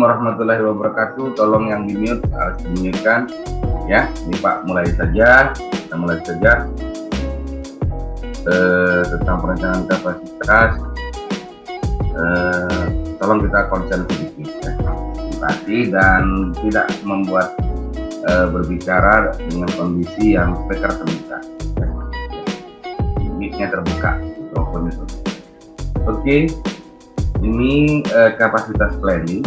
warahmatullahi wabarakatuh. Tolong yang di mute harus di-mute-kan ya. Ini Pak, mulai saja. Kita mulai saja tentang perencanaan kapasitas. Tolong kita konsen sedikit ya. Pasti dan tidak membuat berbicara dengan kondisi yang speaker terbuka. Mic-nya terbuka, mikrofonnya terbuka. Oke. Ini kapasitas planning.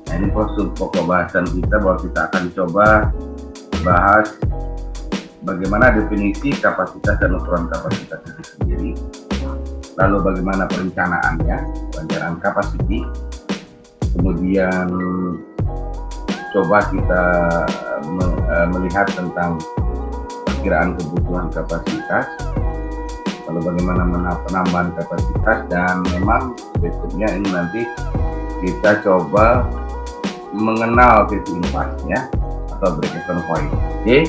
Ini pokok bahasan kita bahwa kita akan coba bahas bagaimana definisi kapasitas dan ukuran kapasitas itu sendiri. Lalu bagaimana perencanaan capacity. Kemudian coba kita melihat tentang perkiraan kebutuhan kapasitas. Lalu bagaimana penambahan kapasitas, dan memang berikutnya ini nanti kita coba mengenal titik impasnya atau break-even point. Oke.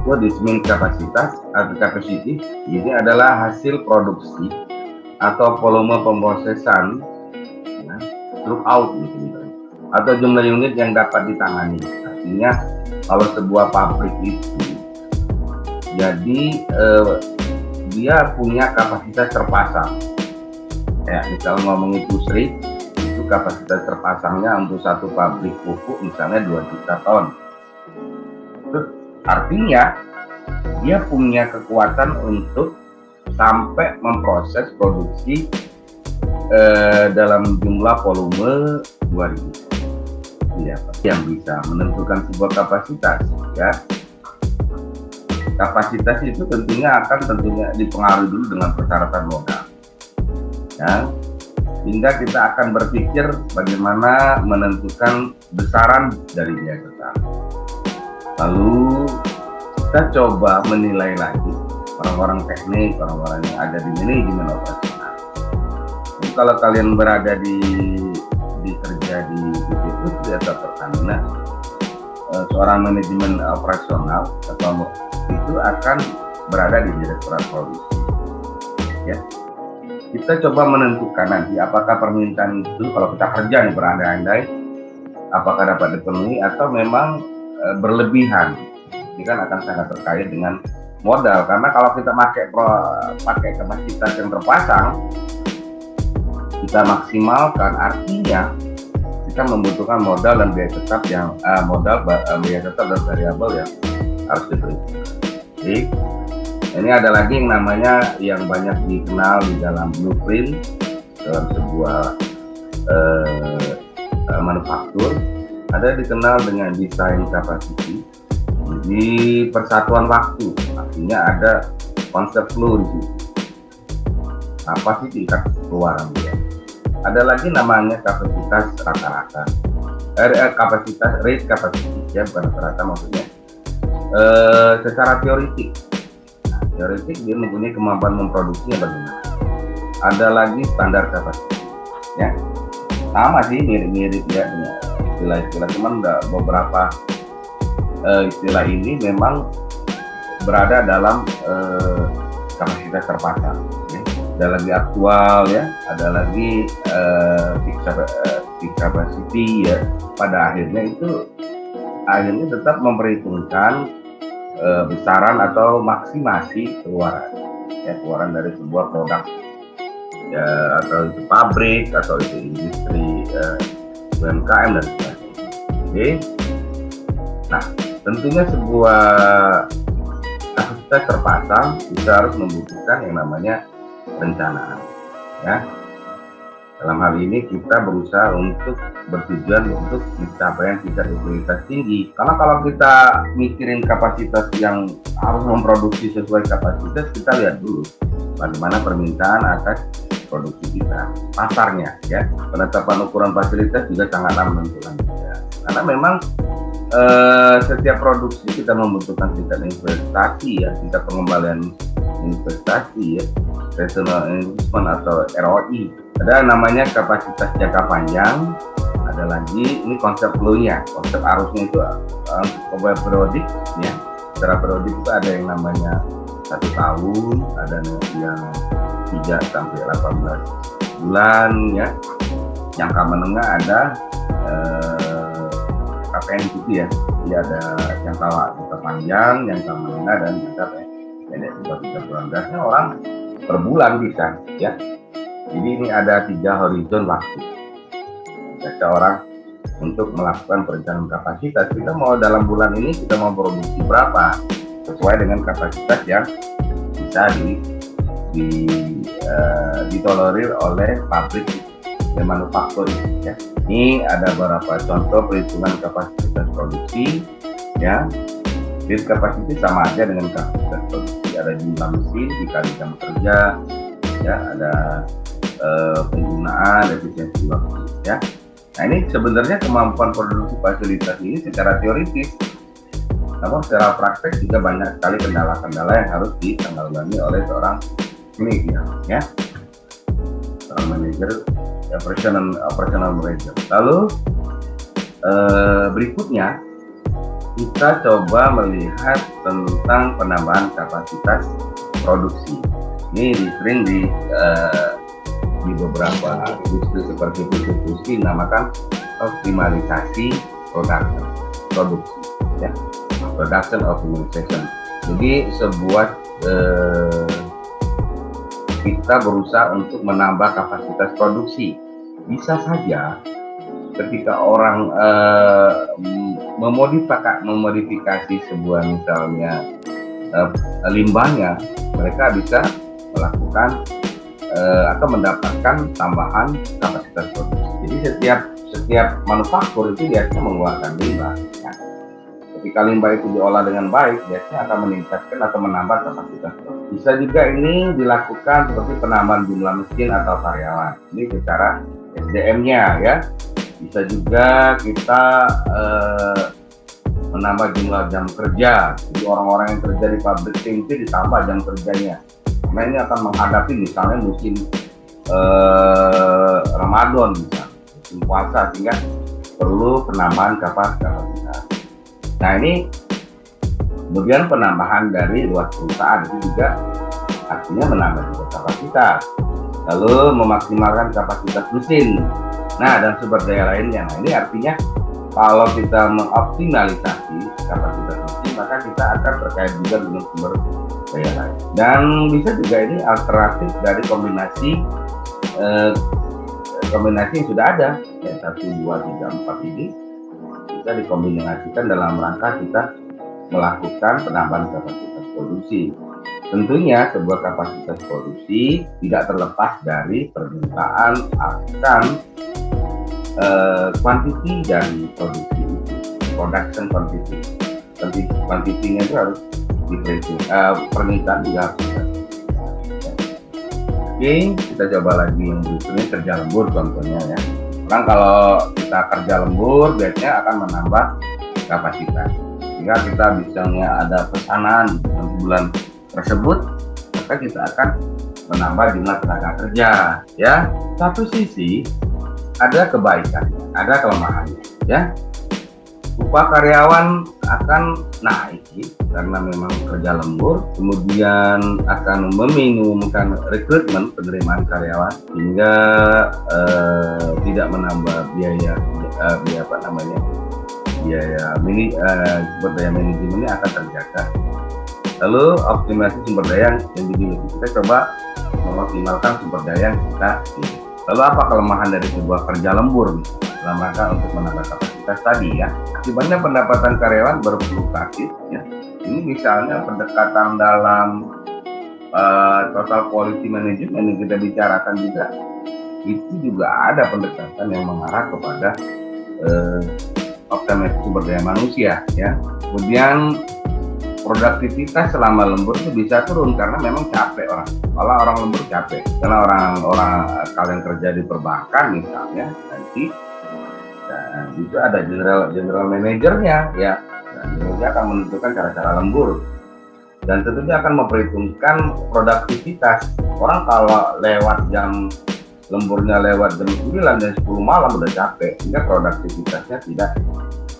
What is mean kapasitas atau capacity? Ini adalah hasil produksi atau volume pemrosesan ya, throughout gitu, atau jumlah unit yang dapat ditangani. Artinya kalau sebuah pabrik itu jadi dia punya kapasitas terpasang ya, misal ngomong industri itu kapasitas terpasangnya untuk satu pabrik pupuk misalnya 2 juta ton. Itu artinya dia punya kekuatan untuk sampai memproses produksi dalam jumlah volume 2000 ya, yang bisa menentukan sebuah kapasitas ya. Kapasitas itu tentunya dipengaruhi dulu dengan persyaratan modal ya, hingga kita akan berpikir bagaimana menentukan besaran dari biaya besar. Lalu kita coba menilai lagi orang-orang teknik, orang-orang yang ada di manajemen operasional. Jadi kalau kalian berada di kerja di industri atau Pertamina, seorang manajemen operasional atau itu akan berada di direktorat produksi ya. Kita coba menentukan nanti apakah permintaan itu kalau kita kerja nih berandai-andai apakah dapat dipenuhi atau memang berlebihan. Ini kan akan sangat terkait dengan modal, karena kalau kita pakai kapasitas yang terpasang kita maksimalkan, artinya kita membutuhkan modal dan biaya tetap yang biaya tetap dan variabel yang harus diperhitungkan. Jadi ini ada lagi yang namanya yang banyak dikenal di dalam blueprint dalam sebuah manufaktur, ada dikenal dengan design capacity. Jadi persatuan waktu, artinya ada konsep flow di situ. Apa sih tingkat keluaran dia? Ada lagi namanya kapasitas rata-rata, kapasitas rate capacity ya, bukan rata-rata maksudnya. Secara teoretik, dia mempunyai kemampuan memproduksinya bagaimana. Ada lagi standar kapasitas ya, sama sih mirip-mirip ya istilah-istilah, cuman beberapa istilah ini memang berada dalam kapasitas terpasang ya. Ada lagi aktual ya, ada lagi fixed capacity ya. Pada akhirnya tetap memperhitungkan besaran atau maksimasi keluaran dari sebuah produk ya, atau itu pabrik atau itu industri UMKM dan sebagainya. Oke. Nah, tentunya sebuah kapasitas terpasang kita harus membutuhkan yang namanya perencanaan ya. Dalam hal ini kita berusaha untuk bertujuan untuk pencapaian tingkat utilitas tinggi. Karena kalau kita mikirin kapasitas yang harus memproduksi sesuai kapasitas, kita lihat dulu bagaimana permintaan atas produksi kita, pasarnya ya. Penetapan ukuran fasilitas juga sangatlah menentukan juga. Karena memang setiap produksi kita membutuhkan tingkat investasi ya, tingkat pengembalian investasi ya, return on investment atau ROI. Ada namanya kapasitas jangka panjang, ada lagi ini konsep flow-nya, konsep arusnya itu periodik ya. Secara periodik itu ada yang namanya 1 tahun, ada yang 3 sampai 18 bulan ya. jangka menengah ada KPNQT ya. Jadi ada jangka panjang, jangka menengah, dan jangka pendek. Seperti 3 bulan. Biasanya orang per bulan bisa ya. Jadi ini ada 3 horizon waktu. Biasa orang untuk melakukan perencanaan kapasitas, kita mau dalam bulan ini kita mau produksi berapa sesuai dengan kapasitas yang bisa ditolerir oleh pabrik dan manufaktur ya. Ini ada beberapa contoh perhitungan kapasitas produksi ya. Jadi kapasitas sama aja dengan kapasitas produksi, ada jumlah mesin dikali jam kerja ya, ada penggunaan, efisiensi waktu ya. Nah, ini sebenarnya kemampuan produksi fasilitas ini secara teoritis, namun secara praktek juga banyak sekali kendala-kendala yang harus ditangani oleh seorang manajer ya, seorang manajer operational manager. Lalu berikutnya kita coba melihat tentang penambahan kapasitas produksi. Ini sering di beberapa industri seperti industri dinamakan optimalisasi produksi ya, production optimization. Jadi sebuah kita berusaha untuk menambah kapasitas produksi. Bisa saja ketika orang memodifikasi sebuah misalnya limbahnya, mereka bisa melakukan atau mendapatkan tambahan kapasitas produksi. Jadi setiap manufaktur itu biasanya mengeluarkan limbah. Ya. Ketika limbah itu diolah dengan baik, biasanya akan meningkatkan atau menambah kapasitas produksi. Bisa juga ini dilakukan seperti penambahan jumlah mesin atau karyawan. Ini secara SDM-nya ya. Bisa juga kita menambah jumlah jam kerja. Jadi orang-orang yang kerja di pabrik tempe ditambah jam kerjanya. Karena ini akan menghadapi misalnya musim Ramadan, misalnya musim puasa, sehingga perlu penambahan kapasitas. Nah, ini kemudian penambahan dari luas perusahaan itu juga artinya menambah juga kapasitas. Lalu memaksimalkan kapasitas mesin, nah dan sumber daya lainnya. Nah, ini artinya kalau kita mengoptimalisasi kapasitas mesin, maka kita akan terkait juga dengan sumber daya lain. Dan bisa juga ini alternatif dari kombinasi yang sudah ada ya, 1, 2, 3, 4 ini bisa dikombinasikan dalam rangka kita melakukan penambahan kapasitas produksi. Tentunya sebuah kapasitas produksi tidak terlepas dari permintaan akan quantity dan produksi, production quantity. Quantity-nya itu harus diperhitung, permintaan juga harus ada. Oke, kita coba lagi yang berikutnya, kerja lembur contohnya ya. Orang kalau kita kerja lembur biasanya akan menambah kapasitas. Jika kita misalnya ada pesanan dalam bulan tersebut, maka kita akan menambah jumlah tenaga kerja ya. Satu sisi ada kebaikan, ada kelemahannya ya. Upah karyawan akan naik karena memang kerja lembur, kemudian akan meminimumkan rekrutmen, penerimaan karyawan, hingga tidak menambah biaya sumber daya manajemennya akan terjaga. Lalu optimasi sumber daya yang dimiliki, kita coba mengoptimalkan sumber daya yang kita miliki. Lalu apa kelemahan dari sebuah kerja lembur dalam rangka untuk menambah kapasitas tadi ya? Akibatnya pendapatan karyawan berfluktuatif ya. Ini misalnya pendekatan dalam total quality management yang kita bicarakan juga, itu juga ada pendekatan yang mengarah kepada optimasi sumber daya manusia ya. Kemudian produktivitas selama lembur itu bisa turun karena memang capek orang. Kalau orang lembur capek, karena orang kalian kerja di perbankan misalnya nanti, dan itu ada general manajernya ya. Dan dia akan menentukan cara-cara lembur dan tentunya akan memperhitungkan produktivitas. Orang kalau lewat jam lemburnya lewat jam 9 dan 10 malam udah capek, sehingga produktivitasnya tidak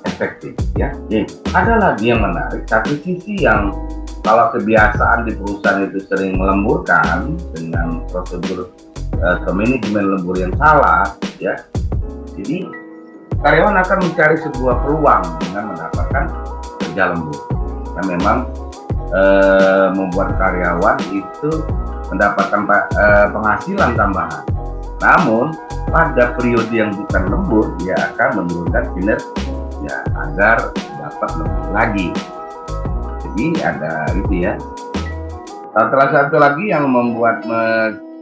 efektif ya. Jadi ada lagi yang menarik, satu sisi yang kalau kebiasaan di perusahaan itu sering melemburkan dengan prosedur manajemen lembur yang salah ya, Jadi karyawan akan mencari sebuah peluang dengan mendapatkan kerja lembur. Dan memang membuat karyawan itu mendapatkan penghasilan tambahan. Namun pada periode yang bukan lembur, dia akan menurunkan kinerja agar dapat lembur lagi. Jadi ada itu ya. Salah satu lagi yang membuat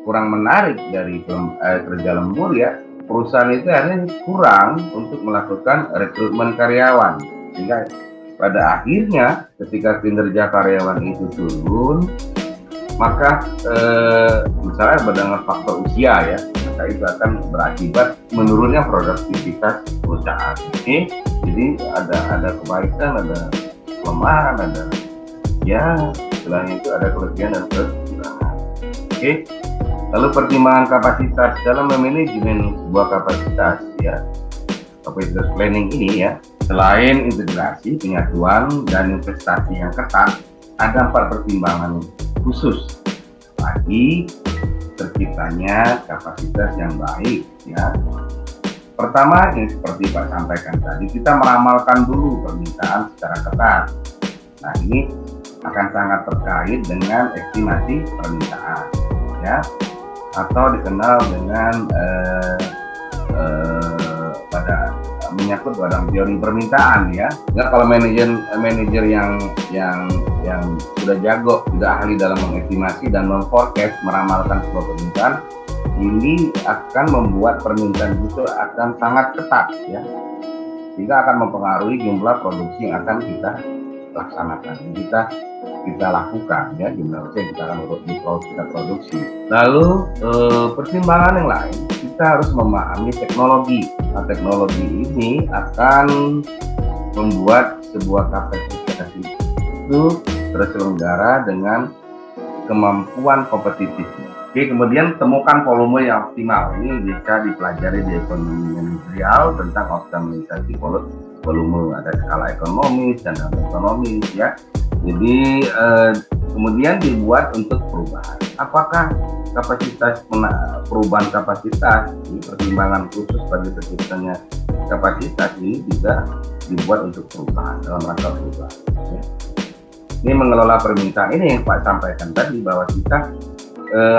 kurang menarik dari kerja lembur ya, perusahaan itu akhirnya kurang untuk melakukan rekrutmen karyawan, sehingga pada akhirnya ketika kinerja karyawan itu turun, maka misalnya dengan faktor usia ya, maka itu akan berakibat menurunnya produktivitas perusahaan. Oke, jadi ada kebaikan, ada kelemahan, ada ya istilahnya itu ada kelebihan dan kekurangan. Oke, lalu pertimbangan kapasitas dalam memanajemen sebuah kapasitas ya, kapasitas planning ini ya. Selain integrasi, penyatuan, dan investasi yang ketat, ada 4 pertimbangan khusus bagi terciptanya kapasitas yang baik ya. Pertama, yang seperti Pak sampaikan tadi, kita meramalkan dulu permintaan secara ketat. Nah, ini akan sangat terkait dengan estimasi permintaan ya, atau dikenal dengan pada menyangkut pada teori permintaan ya. Nah, kalau manajer yang sudah jago, sudah ahli dalam mengestimasi dan memforecast, meramalkan sebuah permintaan, ini akan membuat permintaan itu akan sangat ketat ya, sehingga akan mempengaruhi jumlah produksi yang akan kita laksanakan, kita lakukan ya, jumlah yang kita akan kita produksi. Lalu pertimbangan yang lain, kita harus memahami teknologi. Nah, teknologi ini akan membuat sebuah kapasitas itu terselenggara dengan kemampuan kompetitifnya. Oke, kemudian temukan volume yang optimal. Ini bisa dipelajari di ekonomi manajerial tentang optimalisasi volume. Ada skala ekonomis dan ekonomis ya. Jadi kemudian dibuat untuk perubahan. Apakah kapasitas perubahan kapasitas, ini pertimbangan khusus bagi terciptanya kapasitas ini bisa dibuat untuk perubahan, dalam rangka perubahan ya. Ini mengelola permintaan, ini yang Pak sampaikan tadi, bahwa kita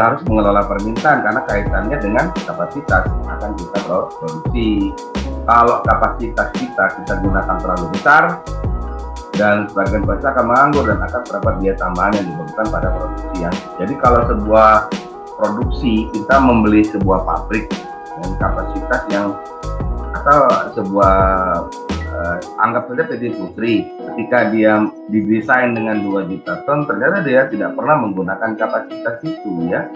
harus mengelola permintaan karena kaitannya dengan kapasitas akan kita produksi. Kalau kapasitas kita gunakan terlalu besar, dan sebagian besar akan menganggur dan akan terdapat biaya tambahan yang dibutuhkan pada produksi ya. Jadi kalau sebuah produksi, kita membeli sebuah pabrik dengan kapasitas yang, atau sebuah anggap saja PT Putri, ketika dia didesain dengan 2 juta ton, ternyata dia tidak pernah menggunakan kapasitas itu ya,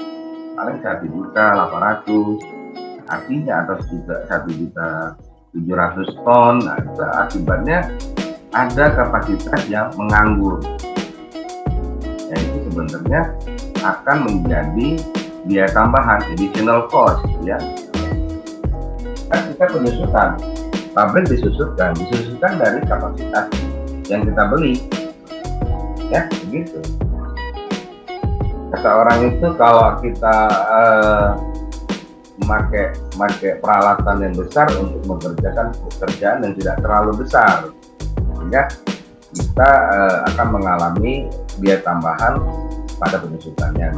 paling 1.800.000, artinya atau 1.700.000 ton. Nah, itu akibatnya ada kapasitas yang menganggur. Ya, itu sebenarnya akan menjadi biaya tambahan, additional cost ya. Kan kita penyusutan, pabrik disusutkan dari kapasitas yang kita beli ya, begitu. Kata orang itu, kalau kita memakai peralatan yang besar untuk mengerjakan pekerjaan yang tidak terlalu besar, sehingga kita akan mengalami biaya tambahan pada penyusutannya.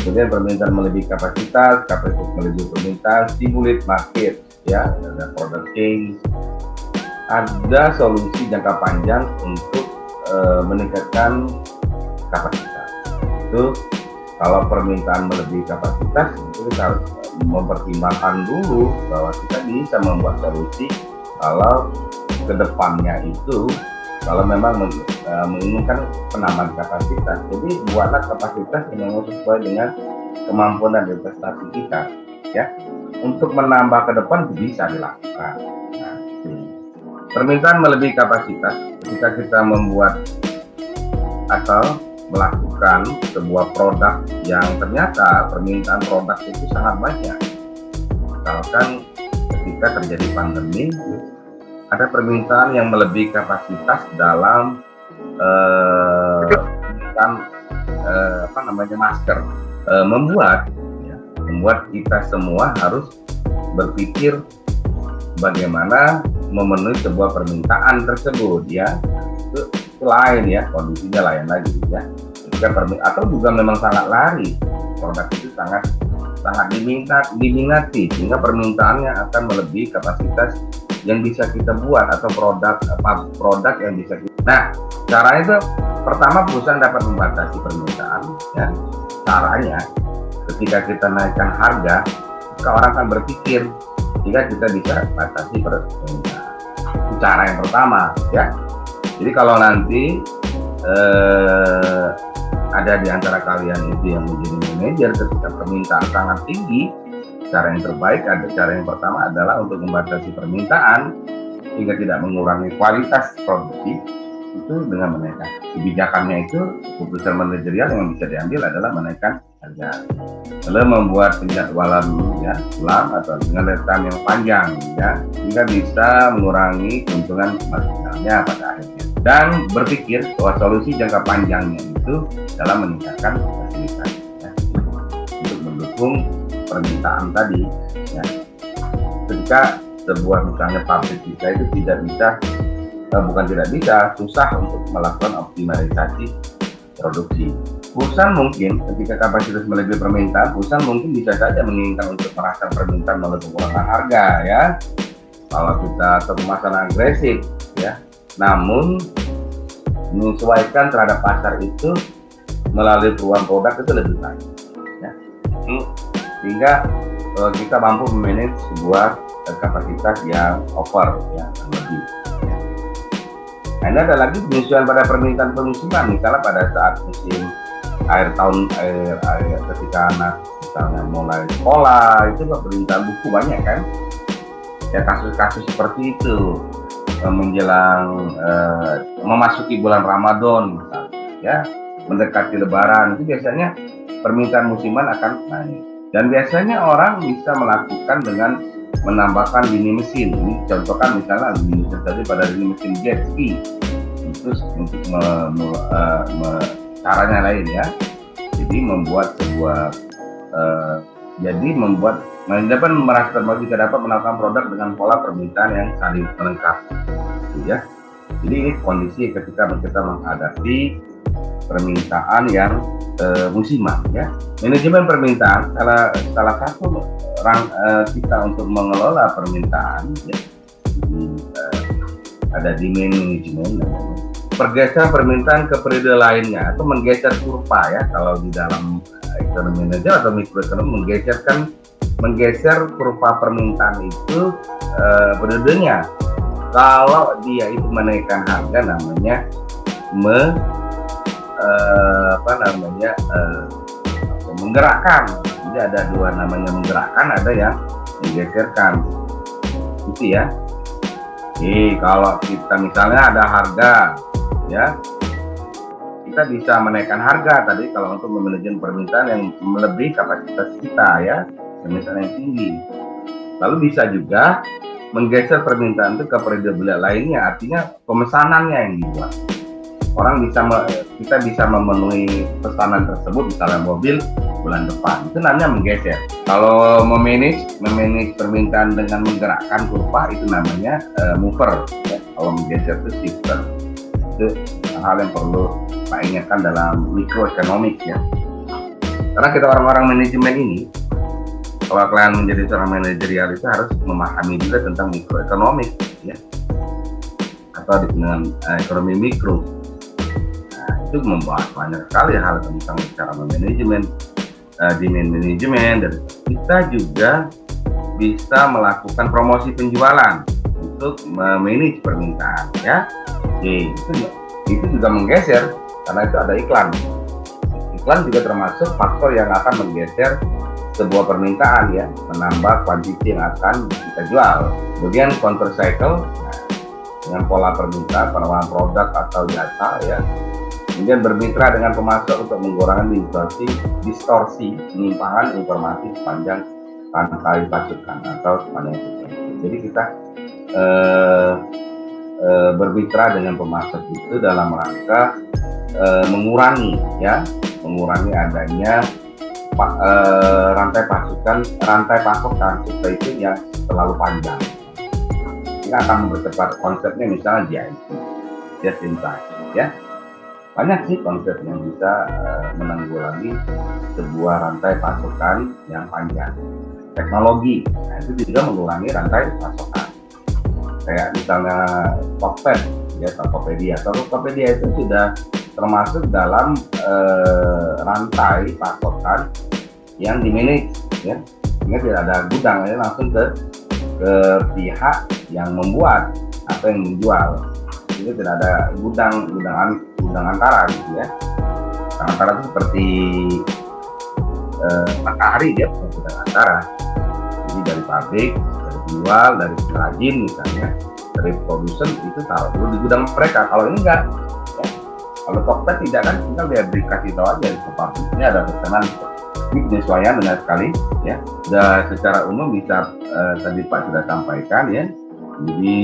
Kemudian permintaan melebihi kapasitas melebihi permintaan, stimulate market ya, ada product change, ada solusi jangka panjang untuk meningkatkan kapasitas. Itu kalau permintaan melebihi kapasitas, itu kita harus mempertimbangkan dulu bahwa kita bisa membuat solusi kalau kedepannya itu, kalau memang menginginkan penambahan kapasitas. Jadi buatlah kapasitas yang sesuai dengan kemampuan dan investasi kita ya. Untuk menambah ke depan bisa dilakukan. Nah, permintaan melebihi kapasitas ketika kita membuat atau melakukan sebuah produk yang ternyata permintaan produk itu sangat banyak. Misalkan ketika terjadi pandemi, ada permintaan yang melebihi kapasitas dalam masker, membuat kita semua harus berpikir bagaimana memenuhi sebuah permintaan tersebut ya. Itu lain ya, kondisinya lain lagi ya. Ketika atau juga memang sangat lari, produk itu sangat diminati sehingga permintaannya akan melebihi kapasitas yang bisa kita buat atau produk yang bisa kita. Nah, caranya itu pertama perusahaan dapat membatasi permintaan ya. Caranya ketika kita naikkan harga, maka orang akan berpikir jika kita bisa batasi permintaan. Itu cara yang pertama ya. Jadi kalau nanti ada di antara kalian itu yang menjadi manajer ketika permintaan sangat tinggi, cara yang terbaik cara yang pertama adalah untuk membatasi permintaan hingga tidak mengurangi kualitas produksi. Itu dengan menaikkan kebijakannya, itu keputusan manajerial yang bisa diambil adalah menaikkan harga, lalu membuat penjadwalan ya ulang atau dengan lead time yang panjang ya, hingga bisa mengurangi keuntungan marginalnya pada akhirnya, dan berpikir bahwa solusi jangka panjangnya itu dalam meningkatkan fasilitas ya, untuk mendukung permintaan tadi ya. Ketika sebuah misalnya pabrik kita itu susah untuk melakukan optimalisasi produksi. Perusahaan mungkin ketika kapasitas melebihi permintaan, perusahaan mungkin bisa saja menginginkan untuk merangsang permintaan melalui pengurangan harga ya. Kalau kita pemasaran agresif ya, namun menyesuaikan terhadap pasar itu melalui perubahan produk itu lebih baik ya. Sehingga kita mampu memanage sebuah kapasitas yang over ya, lebih. Nah, ini ada lagi penyesuaian pada permintaan musiman, misalnya pada saat musim akhir tahun ketika anak misalnya mulai sekolah, itu permintaan buku banyak kan ya, kasus-kasus seperti itu menjelang memasuki bulan Ramadan misalnya ya, mendekati Lebaran, itu biasanya permintaan musiman akan naik, dan biasanya orang bisa melakukan dengan menambahkan dinding mesin. Ini contohkan misalnya tadi pada dinding mesin jet ski, terus untuk caranya lain ya. Jadi membuat sebuah dapat merasa jika dapat melakukan produk dengan pola permintaan yang saling melengkapi ya. Jadi ini kondisi ketika kita menghadapi permintaan yang musiman ya. Manajemen permintaan salah satu kita untuk mengelola permintaan ya. Ada demand management, pergeseran permintaan ke periode lainnya atau menggeser kurva ya. Kalau di dalam ekonomi manajer atau mikroekonomi, menggeser kurva permintaan itu periodenya. Kalau dia itu menaikkan harga, namanya menggerakkan. Jadi ada dua namanya, menggerakkan, ada yang menggeserkan gitu ya. Jadi kalau kita misalnya ada harga ya, kita bisa menaikkan harga tadi kalau untuk memanajemen permintaan yang melebihi kapasitas kita ya, permintaan yang tinggi. Lalu bisa juga menggeser permintaan itu ke periode lainnya, artinya pemesanannya yang dibuat. Kita bisa memenuhi pesanan tersebut, misalnya mobil bulan depan, itu namanya menggeser. Kalau memanage permintaan dengan menggerakkan kurva, itu namanya mover ya. Kalau menggeser itu shifter. Itu hal yang perlu kita ingatkan dalam mikroekonomik ya. Karena kita orang-orang manajemen ini, kalau kalian menjadi seorang manajerial itu harus memahami juga tentang mikroekonomik ya, atau dengan ekonomi mikro. Itu membahas banyak sekali hal tentang cara memanajemen, demand management, dan kita juga bisa melakukan promosi penjualan untuk memanage permintaan ya. Jadi itu juga menggeser karena itu ada iklan. Iklan juga termasuk faktor yang akan menggeser sebuah permintaan ya, menambah kuantiti yang akan kita jual. Kemudian counter cycle, dengan pola permintaan, penawaran produk atau jasa ya. Kemudian bermitra dengan pemasok untuk mengurangi distorsi penyimpangan informasi sepanjang rantai pasokan atau sepanjang itu. Jadi kita bermitra dengan pemasok itu dalam rangka mengurangi adanya rantai pasokan supply chain yang terlalu panjang. Ini akan mempercepat konsepnya, misalnya JIT, just in time, ya. Banyak sih konsep yang bisa menanggulangi sebuah rantai pasokan yang panjang. Teknologi, nah itu juga mengurangi rantai pasokan. Kayak misalnya Tokped, ya Tokopedia. Tokopedia itu sudah termasuk dalam rantai pasokan yang dimanage, ya. Sehingga tidak ada gudang, ya, langsung ke pihak yang membuat atau yang menjual. Jadi tidak ada gudang antara, gitu ya. Gudang antara itu seperti Matahari, dia bukan gudang antara. Jadi dari pabrik, dari penjual, dari pengrajin misalnya, dari produsen itu taruh dulu di gudang mereka. Kalau ini enggak, ya. Kalau Tokped tidak kan, tinggal dia dikasih tahu aja ke pabrik ini ada pesanan. Ini penyesuaian benar sekali, ya. Dan secara umum bisa tadi Pak sudah sampaikan, ya. Jadi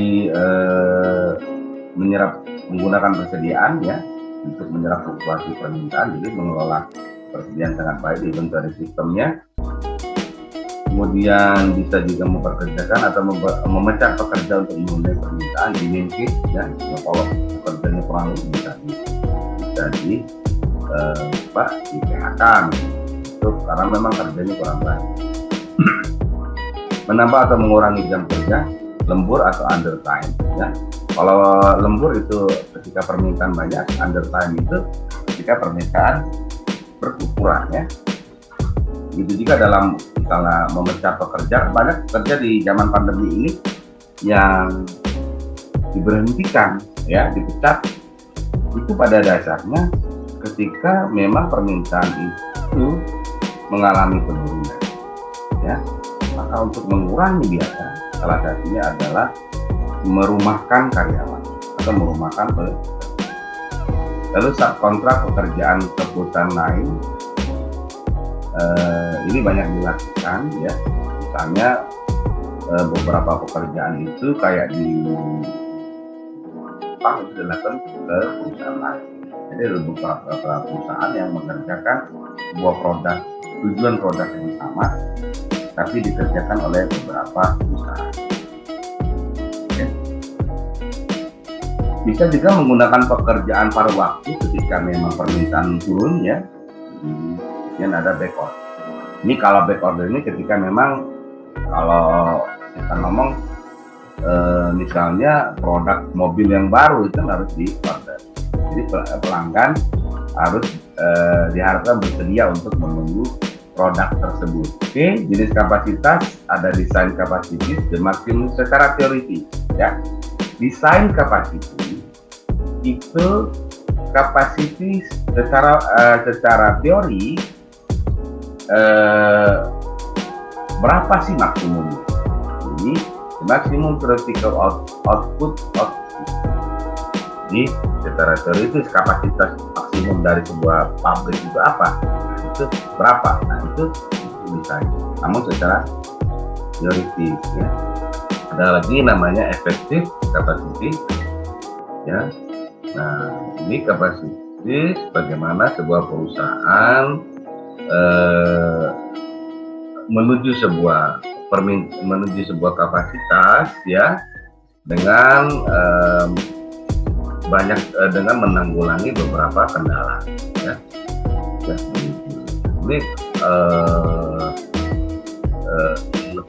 menggunakan persediaan, ya, untuk menyerap fluktuasi permintaan, jadi mengelola persediaan sangat baik di inventory sistemnya. Kemudian bisa juga memperkerjakan atau memecah pekerja untuk memenuhi permintaan di linkage, ya. Kalau pekerjanya kurang lebih bisa di PHK itu karena memang kerjanya kurang baik. Menambah atau mengurangi jam kerja, lembur atau undertime, ya. Kalau lembur itu ketika permintaan banyak, undertime itu ketika permintaan berkurang, ya. Gitu juga dalam misalnya memecah pekerja, banyak pekerja di zaman pandemi ini yang diberhentikan, ya, dipecat, itu pada dasarnya ketika memang permintaan itu mengalami penurunan, ya. Maka untuk mengurangi biaya, salah satunya adalah merumahkan karyawan atau merumahkan pekerja. Lalu subkontrak pekerjaan ke perusahaan lain, ini banyak dilakukan, ya. Misalnya beberapa pekerjaan itu kayak di Jepang itu dilakukan ke perusahaan lain. Jadi ada beberapa perusahaan yang mengerjakan sebuah produk, tujuan produk yang sama, tapi dikerjakan oleh beberapa perusahaan. Okay. Bisa juga menggunakan pekerjaan paruh waktu ketika memang permintaan turun, ya. Kemudian ada back order. Ini kalau back order ini ketika memang kalau kita ngomong misalnya produk mobil yang baru itu harus di order. Jadi pelanggan harus diharapkan bersedia untuk menunggu produk tersebut. Oke, jenis kapasitas ada desain kapasitas dan maksimum secara teoritis, ya. Desain kapasitas itu kapasitas secara teori berapa sih maksimumnya? Ini maksimum theoretical output. Jadi secara teoritis kapasitas maksimum dari sebuah pabrik itu apa? Nah, itu berapa? Nah, itu misalnya. Namun secara teoritis, ya. Ada lagi namanya efektif kapasitas, ya. Nah, ini kapasitas bagaimana sebuah perusahaan menuju sebuah kapasitas, ya, dengan dengan menanggulangi beberapa kendala, ya.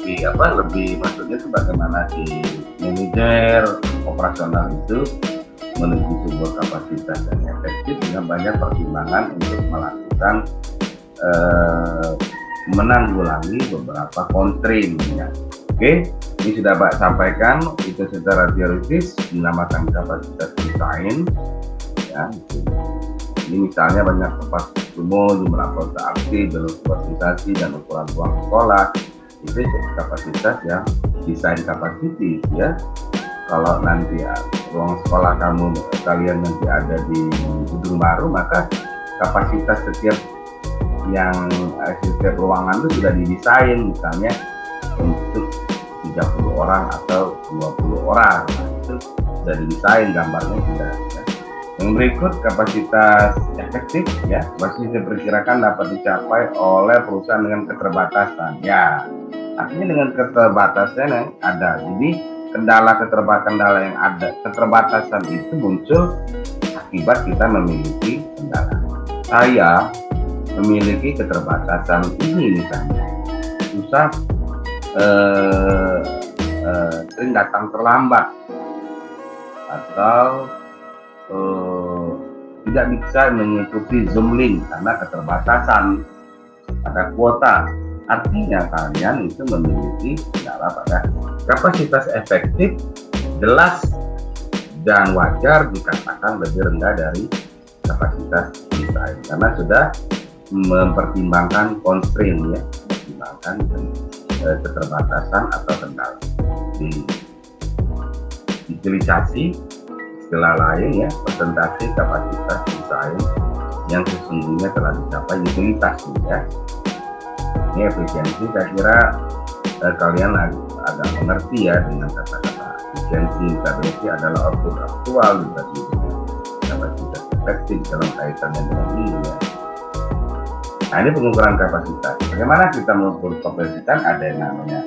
Ini lebih maksudnya itu bagaimana si manajer operasional itu menuju sebuah kapasitas yang efektif dengan banyak pertimbangan untuk melakukan menanggulangi beberapa constraint, ya. Oke, ini sudah Pak sampaikan, itu secara teoritis dinamakan kapasitas desain, ya. Ini misalnya banyak tempat umum, jumlah anggota aktif, jalur organisasi dan ukuran ruang sekolah, itu kapasitas yang desain kapasitas, ya. Kalau nanti ruang sekolah kalian nanti ada di gedung baru, maka kapasitas setiap ruangan itu sudah didesain misalnya untuk 30 orang atau 20 orang. Nah, itu sudah didesain, gambarnya sudah, ya. Yang berikut kapasitas efektif ya, masih diperkirakan dapat dicapai oleh perusahaan dengan keterbatasan. Ya, artinya dengan keterbatasan yang ada. Jadi kendala yang ada, keterbatasan itu muncul akibat kita memiliki kendala. Saya memiliki keterbatasan ini misalnya, susah sering datang terlambat atau tidak bisa mengikuti Zoom link karena keterbatasan pada kuota. Artinya kalian itu memiliki kendala pada kapasitas efektif, jelas dan wajar dikatakan lebih rendah dari kapasitas desain karena sudah mempertimbangkan constraint ya, mempertimbangkan keterbatasan atau kendala. Di utilisasi istilah lain ya, presentasi kapasitas desain yang sesungguhnya telah dicapai utilitas ya. Ini efisiensi, saya kira kalian agak mengerti ya dengan kata-kata efisiensi. Efisiensi adalah output aktual dibagi dengan kapasitas efektif dalam kaitannya dengan ini ya. Nah, ini pengukuran kapasitas. Bagaimana kita mengukur kapasitas? Ada yang namanya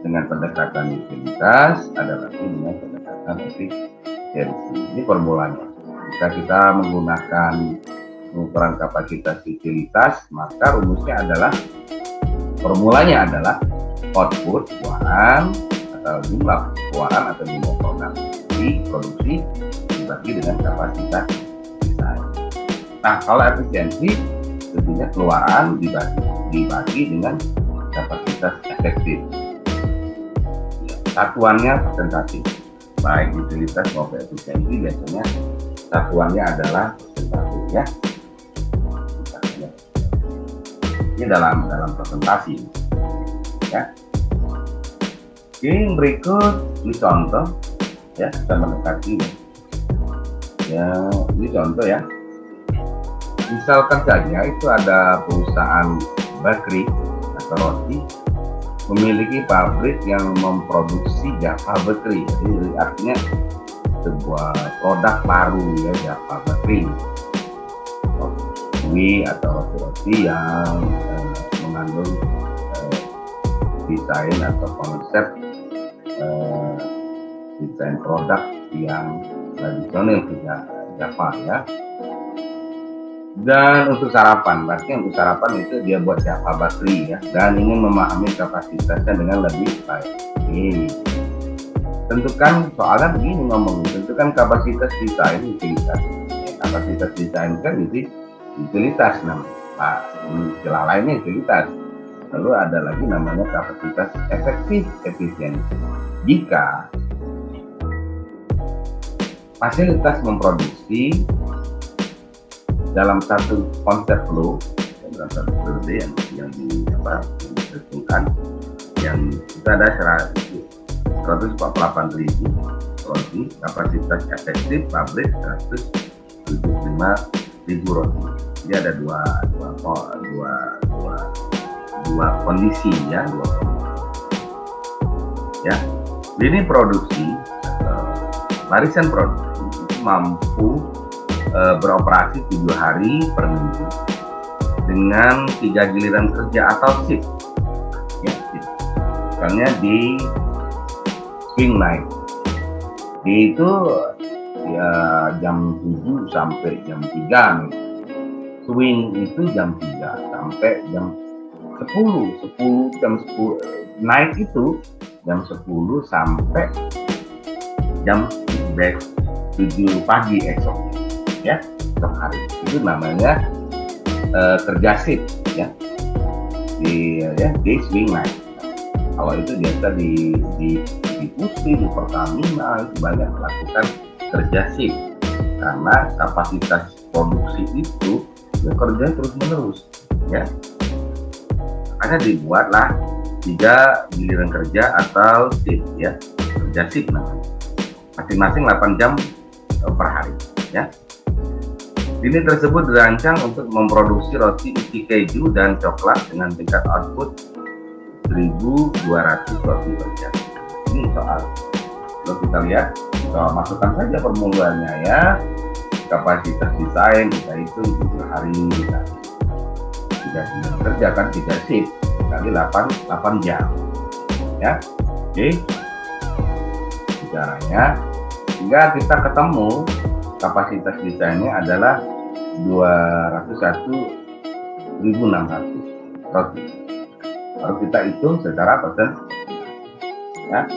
dengan pendekatan utilitas, ada lagi dengan pendekatan efisiensi. Ini formulanya. Jika kita menggunakan pengukuran kapasitas utilitas, maka rumusnya adalah, formulanya adalah output keluaran atau jumlah keluaran atau jumlah produksi dibagi dengan kapasitas desain. Nah, kalau efisiensi tentunya keluaran dibagi dengan kapasitas efektif. Satuannya persentase, baik utilitas maupun efisiensi biasanya satuannya adalah persentase ya. Ini dalam presentasi ya. Yang berikut ini contoh ya, kita mendekati ya, ini contoh ya. Misalkan saja itu ada perusahaan bakery atau roti memiliki pabrik yang memproduksi Java Bakery. Jadi artinya sebuah produk baru ya, Java Bakery, kue atau roti yang mengandung desain atau konsep desain produk yang tradisional Java ya. Dan untuk sarapan, berarti untuk sarapan itu dia buat Java Bakery ya, dan ingin memahami kapasitasnya dengan lebih baik. Tentukan, soalnya begini ngomong, tentukan kapasitas desain utilitas. Kapasitas desain kan itu utilitas namanya. Nah, istilah lainnya utilitas. Lalu ada lagi namanya kapasitas efektif, efisiensi. Jika fasilitas memproduksi dalam satu konsep flow, dalam satu periode yang diperhitungkan, yang kita ada 148.000 roti, kapasitas efektif pabrik 175.000 roti. Jadi ada dua kondisi ya, ya. Ini produksi atau barisan produksi itu mampu beroperasi 7 hari per minggu dengan 3 giliran kerja atau shift ya, misalnya di swing night itu ya jam 7 sampai jam 3 nih. Swing itu jam 3 sampai jam 10 jam 10, night itu jam 10 sampai jam 7 pagi esoknya ya, setiap hari. Itu namanya kerja shift ya, di swing night. Kalau itu biasa di Putri, di Pertamina itu banyak melakukan kerja shift karena kapasitas produksi itu ya kerja terus menerus ya. Makanya dibuatlah 3 giliran kerja atau shift ya, kerja shift namanya, masing-masing 8 jam per hari ya. Ini tersebut dirancang untuk memproduksi roti isi keju dan coklat dengan tingkat output 1.200 roti per jam. Ini soal, kalau kita lihat, masukkan saja formulanya ya. kapasitas desain kita hitung 7 hari, kita 3 jam kerja kan 3 shift kali 8 jam ya. Oke, caranya sehingga kita ketemu kapasitas desainnya adalah 201.600 roti. Baru kita hitung secara persen ya.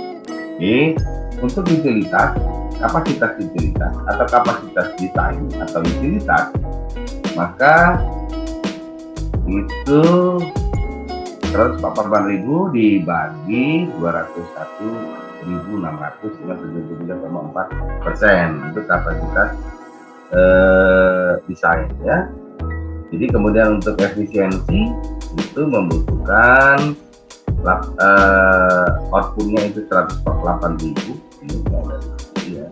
Oke, untuk utilitas, kapasitas utilitas atau kapasitas desain atau utilitas, maka itu 148.000 dibagi 201.600 dengan 73,4% untuk kapasitas desain ya. Jadi kemudian untuk efisiensi itu membutuhkan outputnya itu 148.000 ya,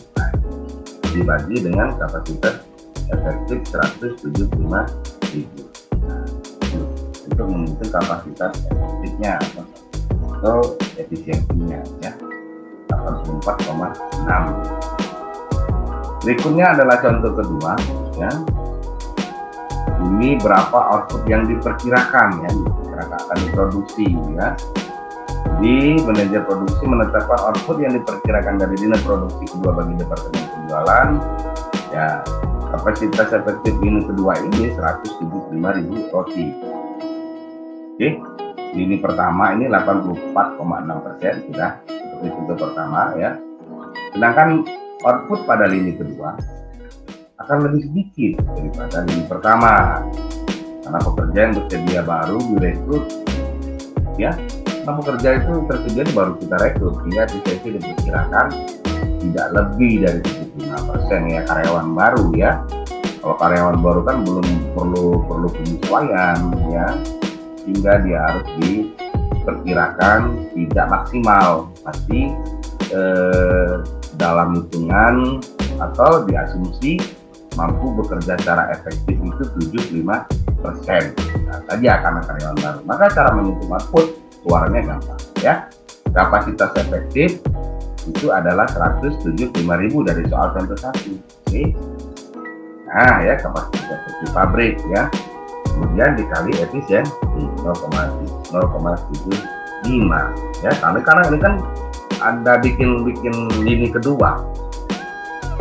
dibagi dengan kapasitas efektif 175.000 untuk menghitung kapasitas efektifnya atau efisiensinya ya 84,6. Berikutnya adalah contoh kedua ya. Ini berapa output yang diperkirakan ya, akan diproduksi ya. Di manajer produksi menetapkan output yang diperkirakan dari dinas produksi kedua bagi departemen penjualan ya. Kapasitas efektif lini kedua ini 175.000 roti. Oke, lini pertama ini 84,6% sudah seperti contoh pertama ya. Sedangkan output pada lini kedua akan lebih sedikit daripada lini pertama karena pekerja yang bersedia baru direkrut ya. Karena pekerja itu tersedia baru kita rekrut sehingga efisiensi diperkirakan tidak lebih dari 75% ya karyawan baru ya. Kalau karyawan baru kan belum perlu penyesuaian ya, sehingga dia harus diperkirakan tidak maksimal, pasti dalam hitungan atau diasumsi mampu bekerja secara efektif itu 75%. Nah, tadi karena karyawan baru. Maka cara menghitung output keluarannya gampang ya. Kapasitas efektif itu adalah 175.000 dari soal contoh 1. Oke. Nah ya, kapasitas efektif pabrik ya. Kemudian dikali efisiensi 0,75 ya. Karena ini kan ada bikin lini kedua.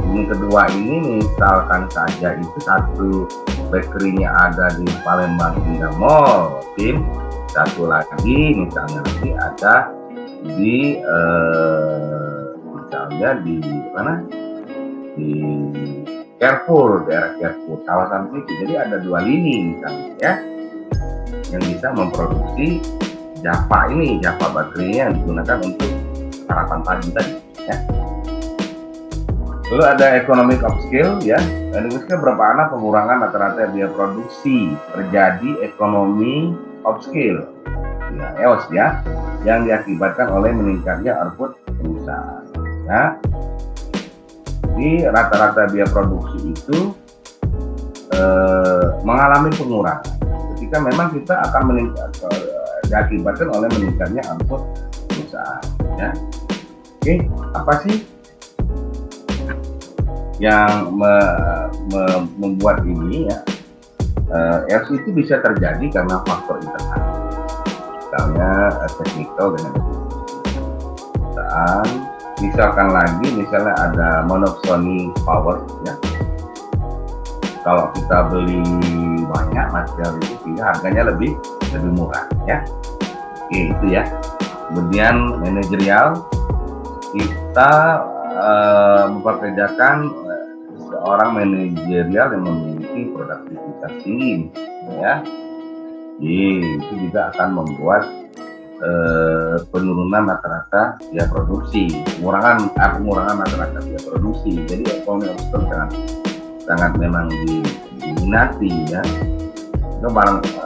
Lini kedua ini misalkan saja itu satu bakery-nya ada di Palembang Indah Mall, tim satu lagi misalnya nanti ada di misalnya di mana, di Carrefour, daerah Carrefour, kawasan situ. Jadi ada 2 lini misalnya ya yang bisa memproduksi Java baterai yang digunakan untuk sarapan pagi tadi ya. Lalu ada economic upscale ya. Economic upscale bermakna pengurangan rata-rata biaya produksi, terjadi ekonomi upscale ya, EOS ya, yang diakibatkan oleh meningkatnya output perusahaan ya. Jadi rata-rata biaya produksi itu mengalami pengurangan ketika memang kita akan diakibatkan oleh meningkatnya output perusahaan ya. Oke, apa sih yang membuat ini ya? EOS itu bisa terjadi karena faktor internal, misalnya teknikal dengan perusahaan. Misalnya ada monopsony power ya. Kalau kita beli banyak material itu sehingga harganya lebih murah ya. Oke, itu ya. Kemudian manajerial, kita memperkerjakan seorang manajerial yang memiliki produktivitas tinggi ya. Jadi itu juga akan membuat penurunan rata-rata biaya produksi, pengurangan rata-rata biaya produksi. Jadi ekonomi upscale sangat memang diminati ya. Itu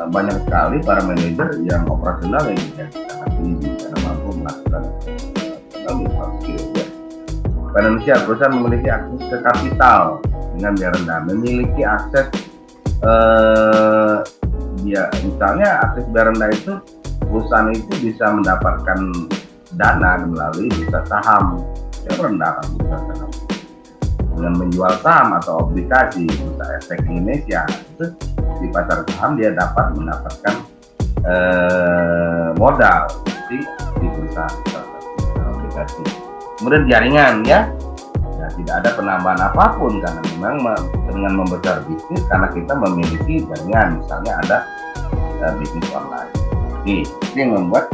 banyak sekali para manajer yang operasional yang sangat tinggi karena mampu melakukan ekonomi upscale ya. Financial, perusahaan memiliki akses ke kapital dengan biaya rendah, memiliki akses misalnya akses biaya rendah itu perusahaan itu bisa mendapatkan dana melalui bursa saham yang rendah kan bursa saham. dengan menjual saham atau obligasi Bursa Efek Indonesia, itu di pasar saham dia dapat mendapatkan modal di bursa obligasi. Kemudian jaringan ya, tidak ada penambahan apapun karena memang dengan membesar bisnis, karena kita memiliki jaringan, misalnya ada bisnis online. Ini yang membuat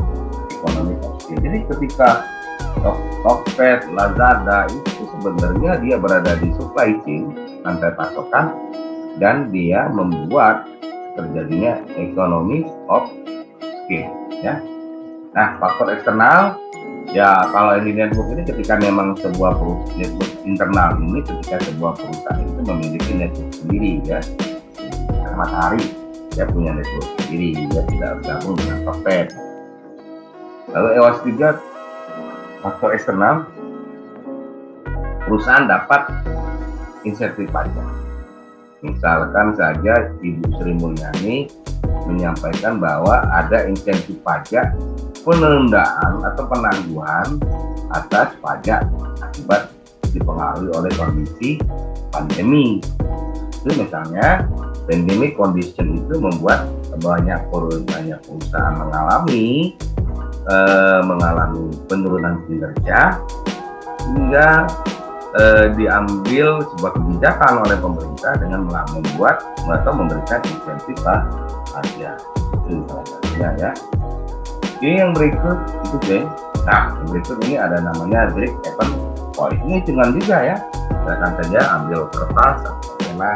ekonomi kecil. Jadi ketika Tokped, Lazada itu sebenarnya dia berada di supply chain, rantai pasokan, dan dia membuat terjadinya ekonomi of scale ya. Nah, faktor eksternal ya, kalau ini network ini ketika memang sebuah network internal ini, ketika sebuah perusahaan itu memiliki network sendiri ya, Matahari dia punya network sendiri, dia tidak bergabung dengan Tokped. Lalu EOS 3, faktor eksternal, perusahaan dapat insentif pajak. Misalkan saja Ibu Sri Mulyani menyampaikan bahwa ada insentif pajak penundaan atau penangguhan atas pajak akibat dipengaruhi oleh kondisi pandemi. Itu misalnya pandemic condition itu membuat banyak perusahaan mengalami penurunan kinerja, hingga diambil sebuah kebijakan oleh pemerintah dengan membuat atau memberikan insentif pajak. Itu salah satunya ya. Oke, yang berikut itu Jay. Nah, yang berikut ini ada namanya break even point. Ini hitungan juga ya. Silakan saja ambil kertas atau pena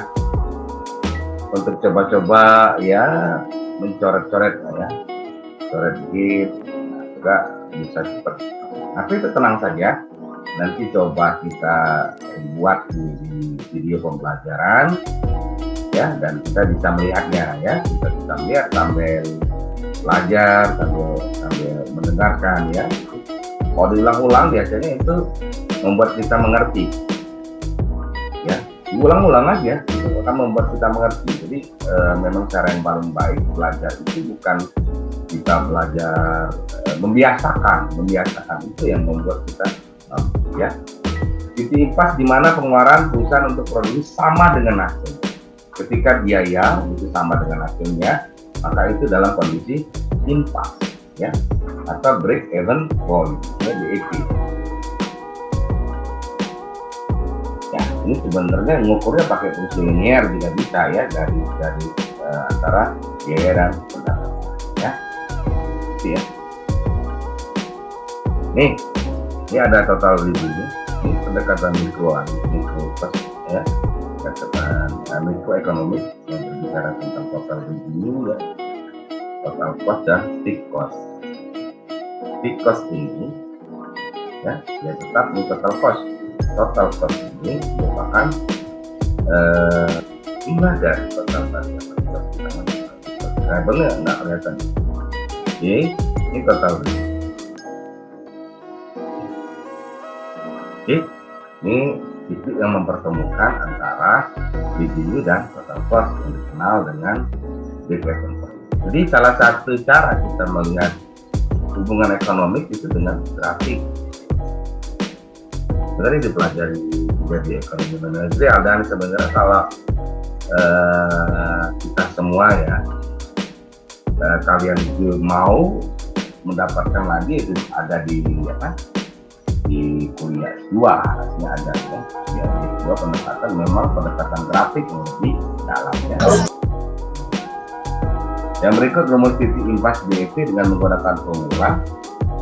untuk coba-coba ya mencoret-coret ya, coret dikit. Nah, juga bisa seperti itu. Tapi itu tenang saja. Nanti coba kita buat di video pembelajaran ya, dan kita bisa melihatnya ya, kita bisa melihat sambil belajar, sambil mendengarkan ya. Kalau diulang-ulang biasanya itu membuat kita mengerti ya, diulang-ulang aja itu akan membuat kita mengerti. Jadi memang cara yang paling baik belajar itu bukan kita belajar membiasakan itu yang membuat kita ya. Titik impas di mana pengeluaran perusahaan untuk produksi sama dengan hasil. Ketika biaya itu sama dengan hasilnya, maka itu dalam kondisi impas ya, atau break even point ya, BEP. Ya, ini sebenarnya ngukurnya pakai fungsi linear juga bisa ya, dari antara biaya dan pendapatan ya. Gitu ya. Nih, ini ada total revenue, ini pendekatan mikro cost ya, pendekatan mikroekonomik yang berbicara tentang total revenue ya, total cost dan fixed cost. Fixed cost ini ya, dia tetap di total cost. Total cost ini merupakan jumlah dari total cost. Nah, benar nggak kelihatan? Oke, ini total revenue. Oke, ini titik yang mempertemukan antara revenue dan total cost yang dikenal dengan break even point. Jadi salah satu cara kita melihat hubungan ekonomi itu dengan grafik. Sebenarnya dipelajari juga di ekonomi manajerial, dan sebenarnya kalau kita semua ya, kalian mau mendapatkan lagi itu ada di di kuliah S2 harusnya ada ya. Di S2 pendekatan memang pendekatan grafik yang lebih dalam ya. Yang berikut rumus titik impas BEP dengan menggunakan formula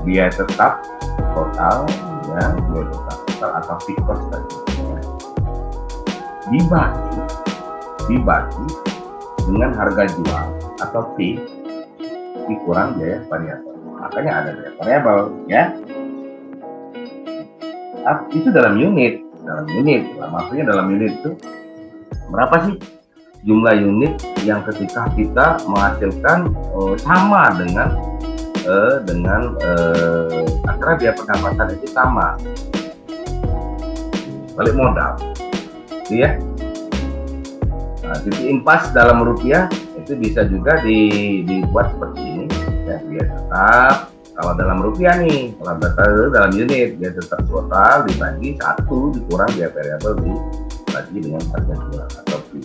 biaya tetap total ya, biaya tetap total atau fixed cost tadi ya, dibagi dengan harga jual atau P dikurang biaya variabel. Makanya ada biaya variabel ya. Itu dalam unit, maksudnya dalam unit itu berapa sih jumlah unit yang ketika kita menghasilkan sama dengan akhirnya biaya pendapatan itu sama, balik modal gitu ya. Nah, titik impas dalam rupiah itu bisa juga dibuat seperti ini ya, biaya tetap Kalau dalam rupiah nih, kalau dalam unit, dia tetap total dibagi 1 dikurang biaya variabel dibagi dengan harga jual atau Q.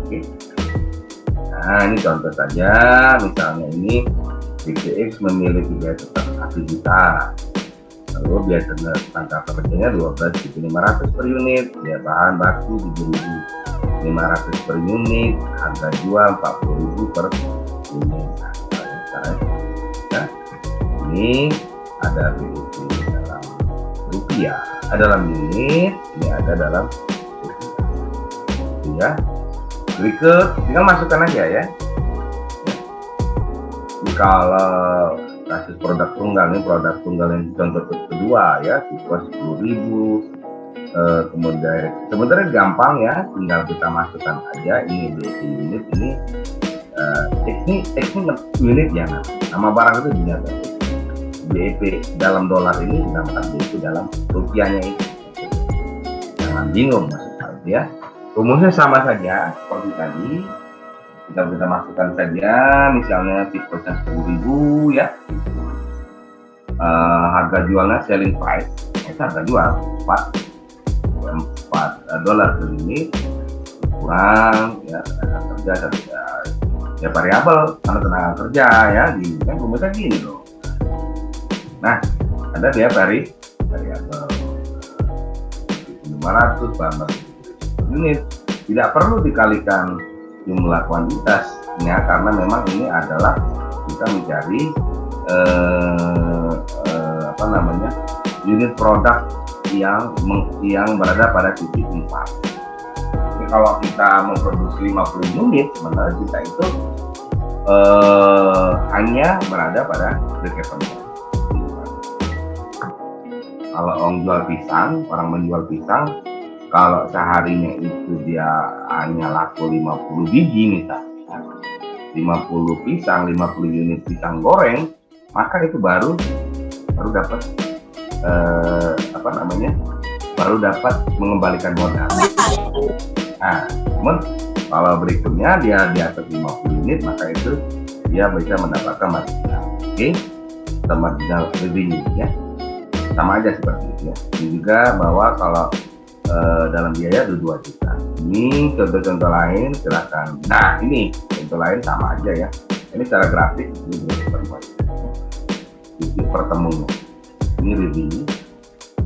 Oke. Nah, ini contoh saja, misalnya ini BTX memiliki biaya tetap 1 juta, lalu biaya tenaga kerjanya 12.500 per unit, biaya bahan baku 7.500 per unit, harga jual 40.000 per unit. Nah, ini ada BEP dalam rupiah, ada dalam unit, ini ada dalam rupiah. Ya, berikut tinggal masukkan aja ya. Ini kalau kasus produk tunggal, ini produk tunggal yang contoh kedua ya, tipe 10.000, kemudian direct. Sebenarnya gampang ya, tinggal kita masukkan aja ini BEP unit, ini X unit ya, nama barang itu dinyata. BEP dalam dolar ini dinamakan BEP dalam rupiahnya itu. Jangan bingung maksudnya ya. Rumusnya sama saja seperti tadi. Kita masukkan saja, misalnya tipenya 10.000 ya. Harga jualnya selling price, itu harga jual 4 dolar per unit, kurang ya tenaga kerja ya variabel karena tenaga kerja ya, gini kan rumusnya gini loh. Nah, ada biaya variabel 500 per unit, tidak perlu dikalikan jumlah kuantitasnya karena memang ini adalah kita mencari unit produk yang berada pada titik 4. Jadi kalau kita memproduksi 50 unit, sebenarnya kita itu hanya berada pada break-even. Kalau orang menjual pisang, kalau seharinya itu dia hanya laku 50 biji misalnya, 50 pisang, 50 unit pisang goreng, maka itu baru dapat baru dapat mengembalikan modal. Nah, namun kalau berikutnya dia di atas 50 unit, maka itu dia bisa mendapatkan marginal. Oke, marginal revenue ya, sama aja seperti itu ya. Ini juga bahwa kalau dalam biaya 2 juta. Ini contoh-contoh lain silakan. Nah, ini contoh lain sama aja ya. Ini secara grafik ini pertemuan. Ini revenue,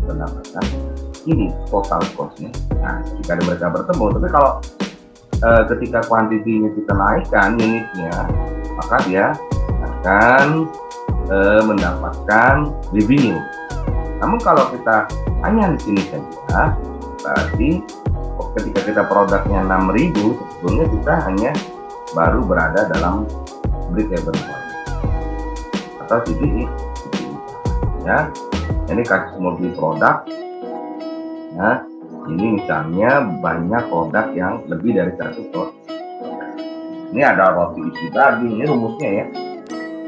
pendapatan. Ini total cost-nya. Nah, jika mereka bertemu, tapi kalau ketika kuantitinya kita naikkan unitnya, maka dia akan mendapatkan revenue. Namun kalau kita hanya di sini saja, berarti ketika kita produknya 6.000, sebetulnya kita hanya baru berada dalam break-even point atau titik ya. Ini kasus multi produk. Nah, ini misalnya banyak produk yang lebih dari 100 produk. Ini ada roti isi daging, ini rumusnya ya.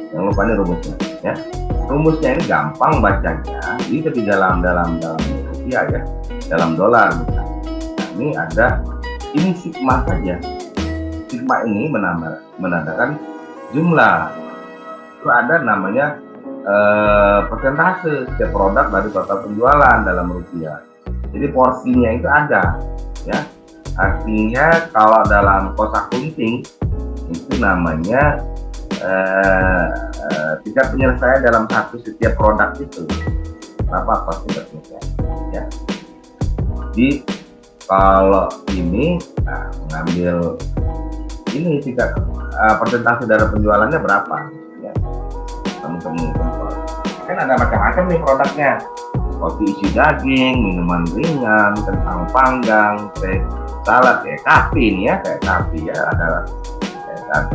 Jangan lupa ini rumusnya ya. Rumusnya ini gampang bacanya. Ini di dalam rupiah ya, dalam dolar misalnya. Nah, ini ada ini sigma saja. Sigma ini menandakan jumlah. Itu ada namanya persentase setiap produk dari total penjualan dalam rupiah. Jadi porsinya itu ada ya. Artinya kalau dalam kosakunting itu namanya tingkat penyelesaian dalam setiap produk itu berapa tingkat penyelesaian ya. Jadi kalau ini mengambil ini tingkat persentase dari penjualannya berapa ya. Teman-teman kan ada macam-macam nih produknya, roti isi daging, minuman ringan, kentang panggang, salad kayak kafe nih ya, kayak kafe ya, ada kayak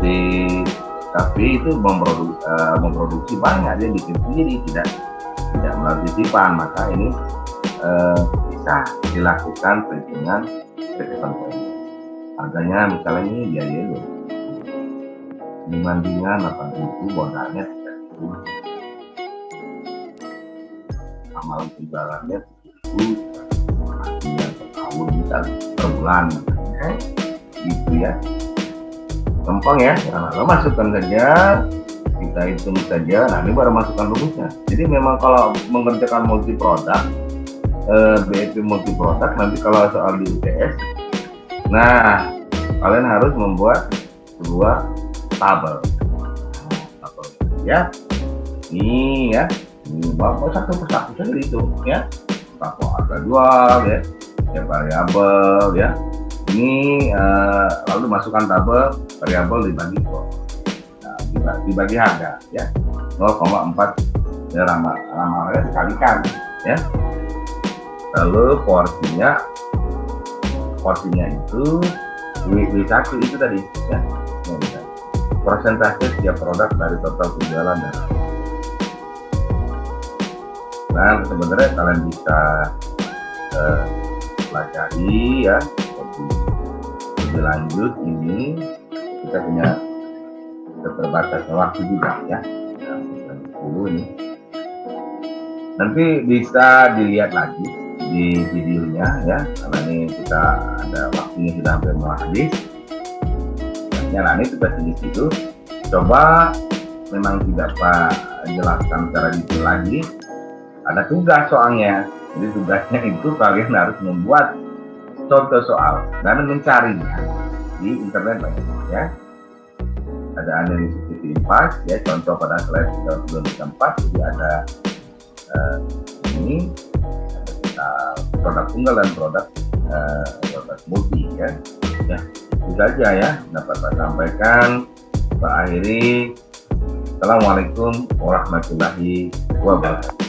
kafe itu memproduksi banyak, dia bikin sendiri, tidak melalui titipan, maka ini bisa dilakukan perhitungan break-even point. Harganya misalnya ini biaya lo minuman ringan 8.000, modalnya 3.000, amalan penjualannya 7.000, per tahun bisa per bulan gitu ya. Gampang ya. Nah, lo masukkan saja kita hitung saja. Nah, ini baru masukkan rumusnya. Jadi memang kalau mengerjakan multi produk, BEP multi produk, nanti kalau soal di UTS, nah kalian harus membuat sebuah tabel. Ya, ini ya, ini bapak satu persatu saja itu ya. Bapak harga jual ya, variabel ya. Ini lalu masukkan tabel variabel dibagi kos. Nah, dibagi harga ya 0,4 ya, ramalnya dikalikan ya. Lalu porsinya itu W1 itu tadi ya. Persentase setiap produk dari total penjualan. Nah, sebenarnya kalian bisa pelajari ya lebih lanjut. Ini kita punya keterbatasan waktu juga ya, 10 ini. Nanti bisa dilihat lagi di videonya ya, karena ini kita ada waktunya sudah hampir mau habis. Nah, ini tugas ini itu coba memang tidak Pak jelaskan secara detail lagi. Ada tugas soalnya. Jadi tugasnya itu kalian harus membuat contoh soal dan mencarinya di internet ya. Ada analisis impas ya, contoh pada slide 34. Jadi ada ini ada produk tunggal dan produk multi ya. Ya, itu saja ya dapat saya sampaikan. Pak akhiri, Assalamualaikum warahmatullahi wabarakatuh.